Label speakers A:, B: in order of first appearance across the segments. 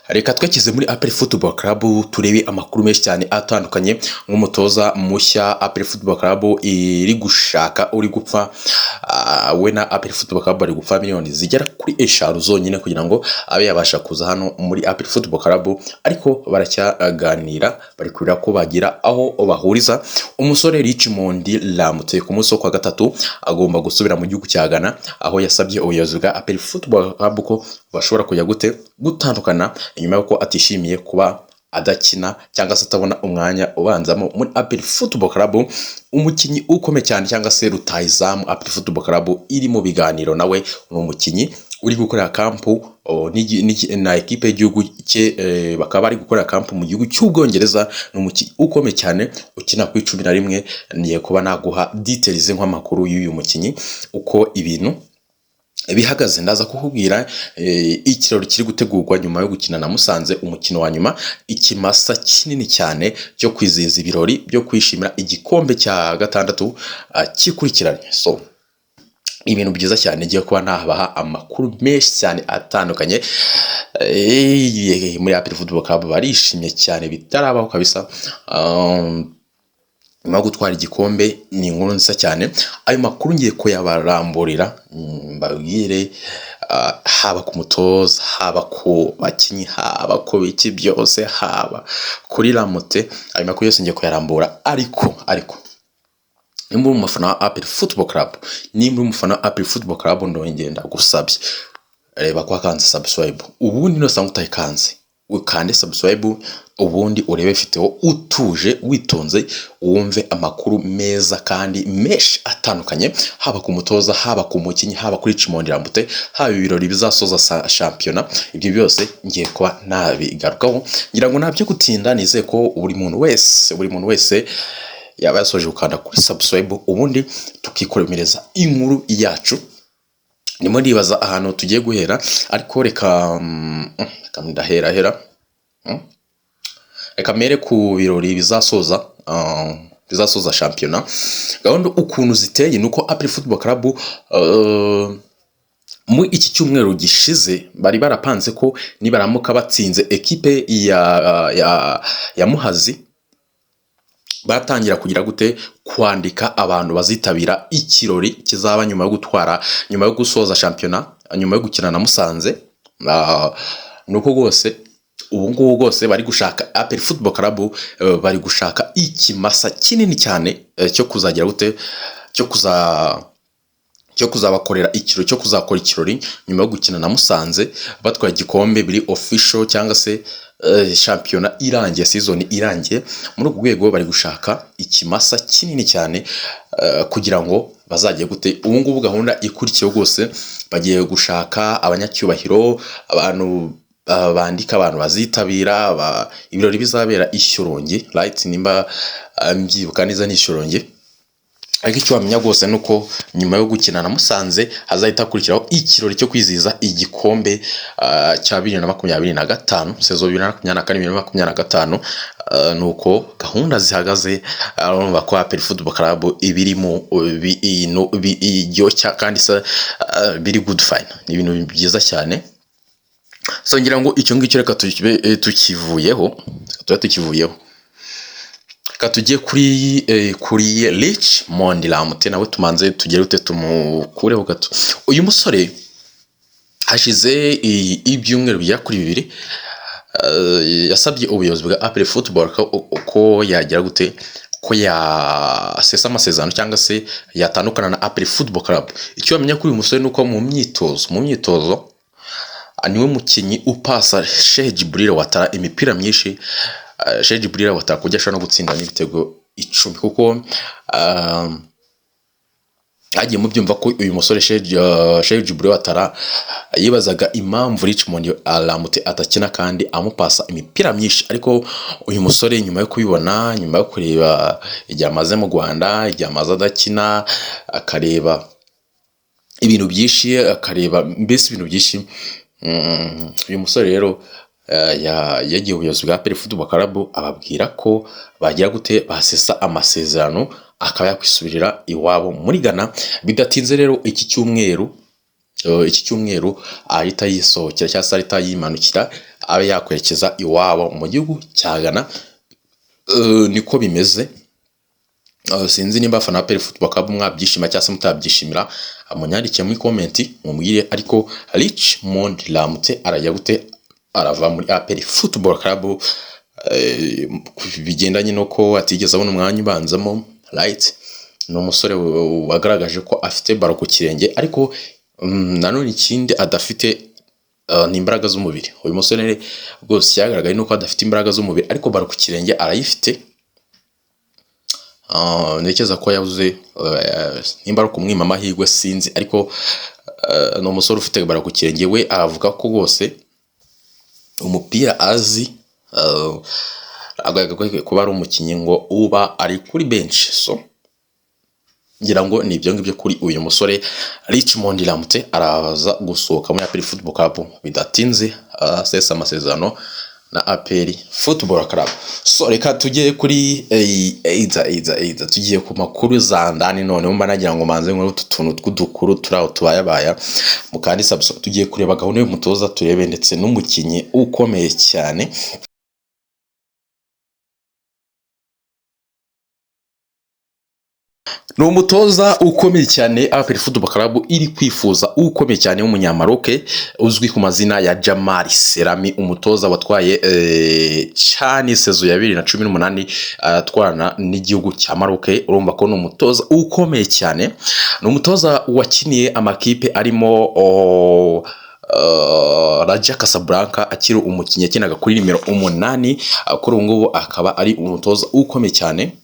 A: Reka twekize muri APR Football Club turebe amakuru menshi cyane atandukanye nk'umutoza mushya APR Football Club iri gushaka uri gupfa we na APR Football Club ari gupfa miliyoni zigera kuri 5 zonyine kugira ngo abe yabasha kuza hano muri APR Football Club, ariko baracyaganira bari kurira ko bagira aho bahuriza. Umusore Richmond Lamute ku munsi wa gatatu agomba gusubira mu gihugu cya Ghana, aho yasabye ubuyobozi bwa APR Football Club ko bashobora kujya gutandukana inyuma yuko atishimiye kuba adakina cyangwa se atabona umwanya ubanzamo muri APR Football Club. Umukinyi ukomeye cyane cyangwa se rutahizamu APR Football Club iri mu biganiro nawe, umukinyi uri gukorera kampu na ekipe y'igihugu cye, bakaba bari gukorera kampu mu gihugu cy'Ubwongereza. N'umukinyi ukomeye cyane ukina ku 11. Niye kuba naguha details nk'amakuru y'uyu mukinyi uko ibintu bihagaze. Ndaza kukubwira ikirori kiri gutegurwa nyuma yo gukina na Musanze umukino wa nyuma, ikimasa kinini cyane cyo kwizihiza ibirori byo kwishimira igikombe cya gatandatu kikurikiranye. So ibintu byiza cyane ngiye kuba nabaha amakuru menshi cyane atandukanye muri APR Football Club. Barishimye cyane bitarabaho kabisa, nyuma yo gutwara igikombe. Ni inkuru nziza cyane. Ayo makuru ngiye ko yabaramburira mbabwire, haba ku mutoza, haba ku bakinyi, haba ku biki byose, haba kuri Lamute. Ayo makuru yose ngiye kuyarambura, ariko nimba uri umufana wa APR Football Club, nimba uri umufana wa APR Football Club, ndongenda gusabye reba kwa kanze subscribe, ubundi no sanga utayikanze ukande subscribe, ubundi urebe video utuje witonze wumve amakuru meza kandi mesh atandukanye, haba ku mutoza, haba ku mukinyi, haba kuri Richmond Lamute, haba ibirori bizasoza shampiyona. Ibyo byose ngiye kwa nabigarukaho, ngira ngo nabyo gutinda. Nizeye ko buri muntu wese yaba yasoje gukanda kuri subscribe, ubundi tukikoremereza inkuru yacu. Nimo ndibaza ahantu tugiye guhera, ariko reka ndahera reka mere ku birori bizasoza shampiyona. Gahunda ukuntu ziteye nuko APR Football Club mu iki cyumweru gishize bari barapanze ko nibaramuka batsinze ekipe ya Muhazi, batangira kugira gute kwandika abantu bazitabira ikirori kizaba nyuma yo gusoza shampiyona, nyuma yo gukina na Musanze. Nuko rwose ubu ngubu rwose bari gushaka APR Football Club, bari gushaka ikimasa kinini cyane cyo kuzagira gute, cyo kuzabakorera ikiro, cyo kuzakora ikirori nyuma yo gukina na Musanze batwara igikombe biri official, cyangwa se shampiyona irangiye, season irangiye. Muri ubwo rwego bari gushaka ikimasa kinini cyane kugira ngo bazagiye gute. Ubu ngubu gahunda ikurikiye rwose bagiye gushaka abanyacyubahiro, abantu bandika abantu bazitabira ibirori bizabera Ishyorongi, right? Nimba mbyibuka neza ni Ishyorongi. Ariko icyo wamenya rwose nuko nyuma yo gukina na Musanze hazahita kurikiraho ikirori cyo kwizihiza igikombe cya 2025, sezo 2024-2025. Nuko gahunda zihagaze. Urumva ko APR Football Club ibiri mu ibyo kandi biri good fine, ni ibintu byiza cyane. So ngira ngo icyo ngicyo reka tukivuyeho. Tujye kuri Richmond Lamute, nawe tumanze tugere ute tumukureho gato. Uyu musore hashize ibyumweru bya kuri 2 yasabye ubuyobozi bwa APR Football ko yagira gute, ko yasesa amasezerano cyangwa se yatandukana na APR Football Club. Icyo bamenya kuri uyu musore nuko mu myitozo niwe mukinyi upasa Sheikh Jibril Watara imipira myinshi. Sheikh Jibril Watara kujya ashobora no gutsinda n'ibitego 10, kuko agiye mu byumva ko uyu musore Sheikh Jibril Watara yibazaga impamvu Richmond Lamute atakina kandi amupasa imipira myinshi. Ariko uyu musore nyuma yo kubibona, nyuma yo kureba igihe amaze mu Rwanda, igihe amaze adakina, akareba ibintu byinshi, akareba mbese ibintu byinshi, uyu musore rero yagiye ubuyobozi bwa APR Football Club ababwira ko bagira gute basesa amasezerano akaba yakwisubirira iwabo muri Ghana. Bidatinze rero iki cyumweru ahita yisohokera cyangwa se ahita yimanukira abe yakwerekeza iwabo mu gihugu cya Ghana. Niko bimeze. Sinzi nimba abafana ba APR Football Club mwabyishima cyangwa se mutabyishimira, munyandikiye muri comment mumubwire. Ariko Richmond Ramute arajya gute, arava muri APR Football Club bigendanye no ko atigeze abona umwanya ubanzamo, right? Ni umusore wagaragaje ko afite baro ku kirenge, ariko nanone ikindi adafite ni imbaraga z'umubiri. Uyu musore rwose yagaragaye nuko adafite imbaraga z'umubiri, ariko baro ku kirenge arayifite. Nekeza ko yavuze nimba ari kumwima amahirwe sinzi, ariko ni umusore ufite baro ku kirenge. We avuga ko rwose umupira azi, kuba ari umukinnyi ngo uba ari kuri bench. So ngira ngo ni ibyo ngibyo kuri uyu musore Richmond Ramute. Araza gusohoka muri APR Football Club bidatinze, sesa amasezerano na APR Football Club. So reka tujye kuri eiza tugiye ku makuru za ndani. None mba nagira ngo manze ngo utuntu tw'udukuru turaho tubayabaya mu kandi subscribe. Tugiye kureba gahunda y'umutoza, turebe ndetse n'umukinnyi ukomeye cyane. Ni umutoza ukomeye cyane APR Football Club iri kwifuza, ukomeye cyane w'umunyamaroc uzwi ku mazina ya Djamali Selami. Umutoza watwaye cyane sezo ya 2018 atwarana n'igihugu cya Maroc. Urumva ko ni umutoza ukomeye cyane. Ni umutoza wakiniye amakipe arimo Raja Casablanca akiri umukinnyi yakinaga kuri nimero 8. Kuri ubu ngubu akaba ari umutoza ukomeye cyane.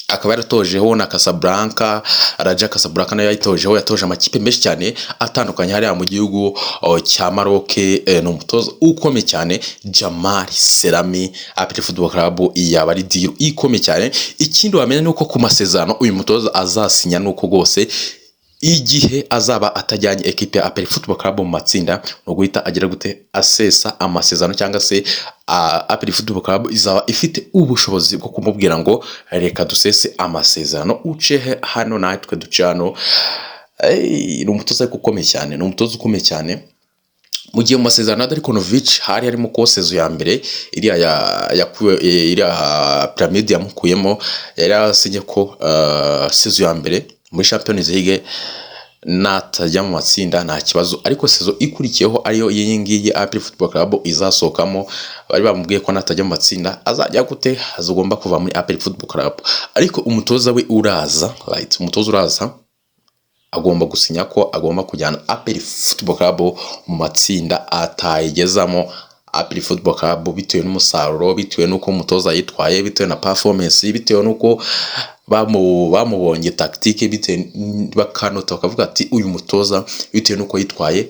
A: Akaba yaratojeho na Casablanca, Raja Casablanca nayo yatojeho, yatoje amakipe menshi cyane atandukanye hariya mu gihugu cya Maroc. Ni umutoza ukomeye cyane Djamali Selami. APR Football Club yaba ari deal ikomeye cyane. Ikindi wamenya nuko ku masezerano uyu mutoza azasinya nuko rwose igihe azaba atajyanye equipe ya APR Football Club mu matsinda, no guhita agira gute asesa amasezerano, cyangwa se APR Football Club izaba ifite ubushobozi bwo kumubwira ngo reka dusese amasezerano ucehe hano natwe ducano. Ni umutoza ukomeye cyane, ni umutoza ukomeye cyane. Mu gihe mu masezerano Adarikonovic hari harimo ko sezo ya mbere iriya Pyramide yamukuyemo, yari yasinye ko sezo ya mbere muri Champions League natajya mu matsinda nta kibazo, ariko sezo ikurikiyeho ariyo iyi ngiyi APR Football Club izasohokamo, bari bamubwiye ko natajya mu matsinda azajya gute, azagomba kuva muri APR Football Club. Ariko umutoza we uraza, right? Umutoza uraza agomba gusinya ko agomba kujyana APR Football Club mu matsinda atayigezamo. APR Football Club bitewe n'umusaruro, bitewe n'uko umutoza yitwaye, bitewe na performance, bitewe n'uko bamubonye tactique, bitewe bakanota bakavuga ati uyu mutoza bitewe n'uko yitwaye,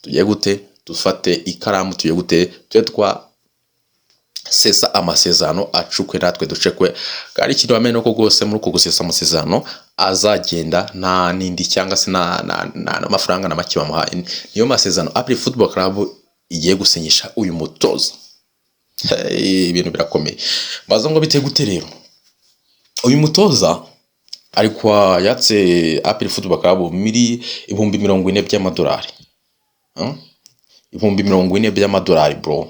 A: tugiye gute dufate ikaramu, tugiye gute twa sesa amasezerano acukwe natwe ducekwe. Kandi ikintu wamenye nuko rwose muri uko gusesa amasezerano azagenda nta nindi cyangwa se na amafaranga na make bamuhaye. Niyo masezerano APR Football Club igiye gusinyisha uyu mutoza. Ibintu birakomeye. Baza ngo bite gute rero uyu mutoza ariko yatse APR Football Club miri 40,000 by'amadolari. 40,000 by'amadolari bro.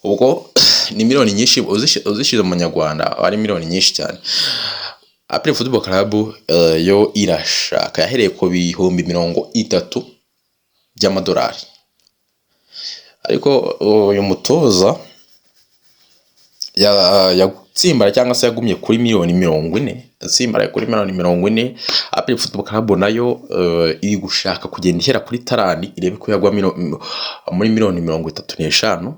A: Ubwo ni miliyoni nyinshi uzishize mu Nyarwanda, ari miliyoni nyinshi cyane. APR Football Club yo irashaka yahereye ko 30,000 by'amadolari. Ariko uyu mutoza yatsimbara cyangwa se yagumye kuri miliyoni 40. Atsimbara kuri miliyoni 40. APR Football Club nayo iri gushaka kugenda ihera kuri tarani irebe ko yagwa muri miliyoni 35.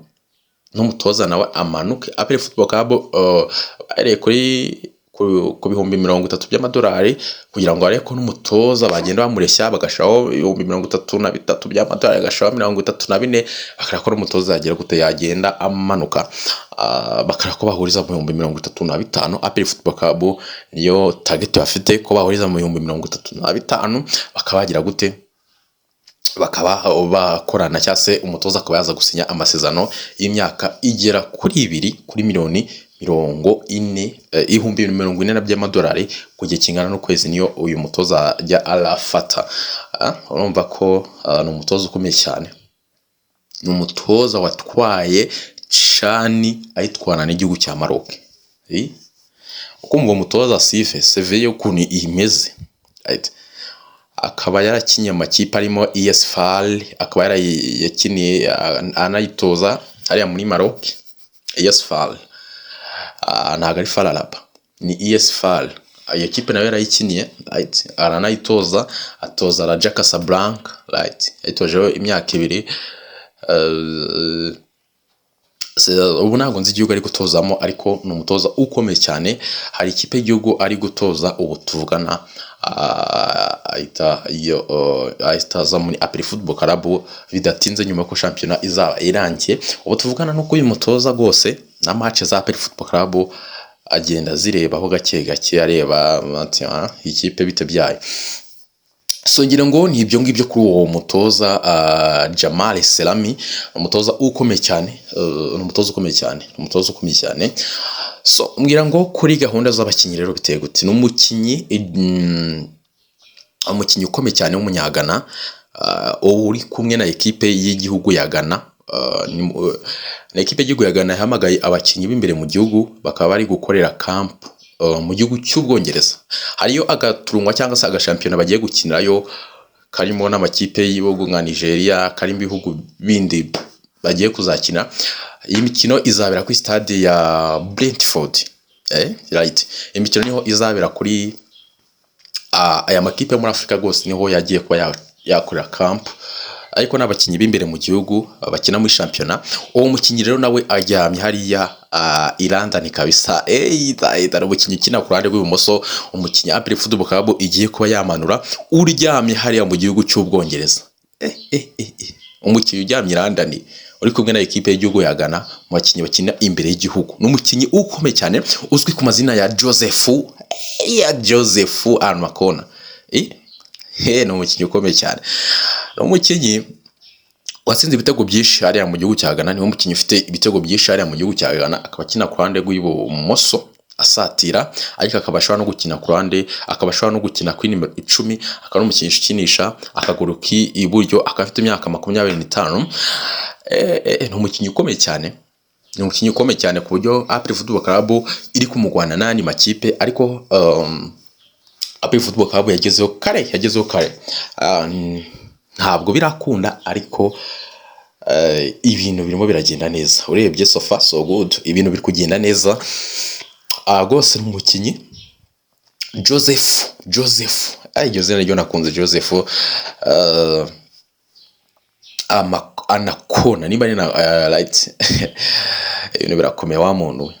A: N'umutoza nawe amanuke. APR Football Club ari kuri ku 30,000 by'amadolari kugira ngo areko n'umutoza bagenda bamureshya bagashaho 33,000 by'amadolari, agashaho 34, akarakora umutoza yagira gute yagenda amanuka. Bakarako bahuriza mu 35,000. APR Football Club niyo target bafite ko bahuriza mu 35,000, bakabagira gute bakaba bakorana cyase umutoza akaba yaza gusinya amasezerano y'imyaka igera kuri 2 kuri miliyoni 40,000 by'amadolari ku gihe kingana n'ukwezi. Niyo uyu mutoza ajya arafata. Urumva ko ni umutoza ukomeye cyane. ni umutoza watwaye cani ayitwara n'igihugu cya Maroc. Ukumva umutoza Sife Sevilla ukuntu imeze, right? Akaba yarakinye amakipe arimo ES FAR, akaba yakiniye anayitoza ariya muri Maroc. ES FAR ntabwo ari FAR Rabat, ni ES FAR. Iyo kipe nayo yarayikiniye, right? Aranayitoza, atoza Raja Casablanca, right? Ayitojeho imyaka 2. Ubu ntabwo nzi igihugu ari gutozamo, ariko ni umutoza ukomeye cyane. Hari ikipe y'igihugu ari gutoza ubu tuvugana, ahitaza muri Aperi Football Club bidatinze nyuma ko shampiyona izaba irangiye. Ubu tuvugana nuko uyu mutoza rwose na match za Aperi Football Club agenda zirebaho gake gake, areba ikipe bite byayo. So ngira ngo ni ibyo ngibyo kuri uwo mutoza Jamal Selami, umutoza ukomeye cyane, umutoza ukomeye cyane. So ngira ngo kuri gahunda z'abakinyi rero biteye gute, n'umukinyi ukomeye cyane w'umunyagana uri kumwe na ekipe y'igihugu ya Ghana. Na ekipe y'igihugu ya Ghana yahamagaye abakinyi b'imbere mu gihugu, bakaba bari gukorera camp mu gihugu cy'Ubwongereza. Hariyo agaturungwa cyangwa se agashampiyona bagiye gukinirayo, karimo n'amakipe y'ibihugu nka Nigeria, karimo ibihugu bindi bagiye kuzakina. Iyi mikino izabera kuri stade ya Brentford, right? Imikino niho izabera kuri aya makipe muri Afrika gose, niho yagiye kuba yakorera camp, ariko n'abakinyi b'imbere mu gihugu bakina muri shampiyona. Uwo mukinyi rero nawe aryamye hariya London kabisa. Umukinyi ukina ku ruhande rw'ibumoso, umukinyi Aperi Football Club igiye kuba yamanura, uryamye hariya mu gihugu cy'Ubwongereza. Umukinyi uryamye London uri kumwe na ekipe y'igihugu ya Ghana, mu bakinyi bakina imbere y'igihugu. N'umukinyi ukomeye cyane uzwi ku mazina ya Joseph Armakona. Ni umukinyi ukomeye cyane. Umukinyi watsinze ibitego byinshi hariya mu gihugu cya Ghana, ni umukinyi ufite ibitego byinshi hariya mu gihugu cya Ghana. Akaba akina ku ruhande rw'ibumoso asatira, ariko akaba ashobora no gukina ku ruhande, akaba ashobora no gukina kuri nimero 10, akaba n'umukinyi ukinisha akaguru k'iburyo, akaba afite imyaka 25. Ni umukinyi ukomeye cyane, ni umukinyi ukomeye cyane ku buryo Aperi Football Club iri kumugwana n'andi makipe, ariko Aperi Football Club yagezeho kare. Ntabwo birakunda, ariko ibintu birimo biragenda neza. Urebye so far so good, ibintu biri kugenda neza. Gose n'umukinyi Joseph naryo nakunze Joseph Anakona, niba ni right. Ibintu birakomeye wa muntu we,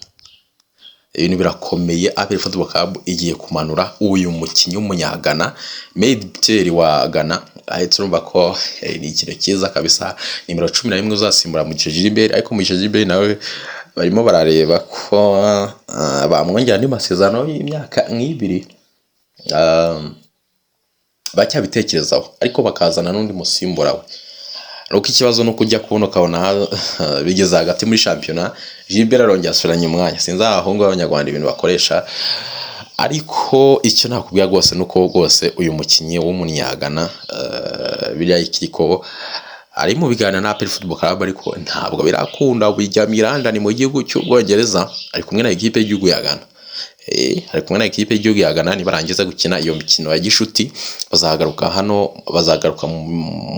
A: ibintu birakomeye. Aperi Football Club igiye kumanura uyu mukinyi w'umunyagana, Mediteri wa Ghana. Ahetse urumva ko ni ikintu cyiza kabisa. Nimero 11 uzasimbura mu Gilbert, ariko mu Gilbert nawe barimo barareba ko bamwongera andi masezerano y'imyaka 2. Bacyabitekerezaho, ariko bakazana n'undi musimbura we. Nuko ikibazo no kujya kubona ukabona bigeze hagati muri shampiyona, Gilbert arongera asubiranye umwanya. Sinzi aho ngo abanyarwanda ibintu bakoresha, ariko icyo nakubwira rwose nuko rwose uyu mukinyi w'umunyagana biriya ikiko ari mu biganiro na Aperi Football Club, ariko ntabwo birakunda. Bijya London mu gihugu cy'Ubwongereza, ari kumwe na ekipe y'igihugu ya Ghana. Ari kumwe na ekipe y'igihugu ya Ghana. Nibarangiza gukina iyo mikino ya gishuti, bazagaruka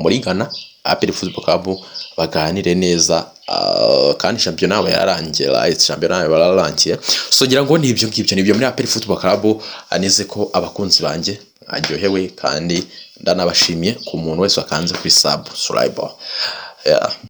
A: muri Ghana, Aperi Football Club baganire neza. Kandi shampiyona yabo yararangiye, so ngira ngo ni ibyo ngibyo nibyo muri Aperi Football Club. Aneze ko abakunzi banjye aryohewe, kandi ndanabashimiye ku muntu wese wakanze kuri subscribe.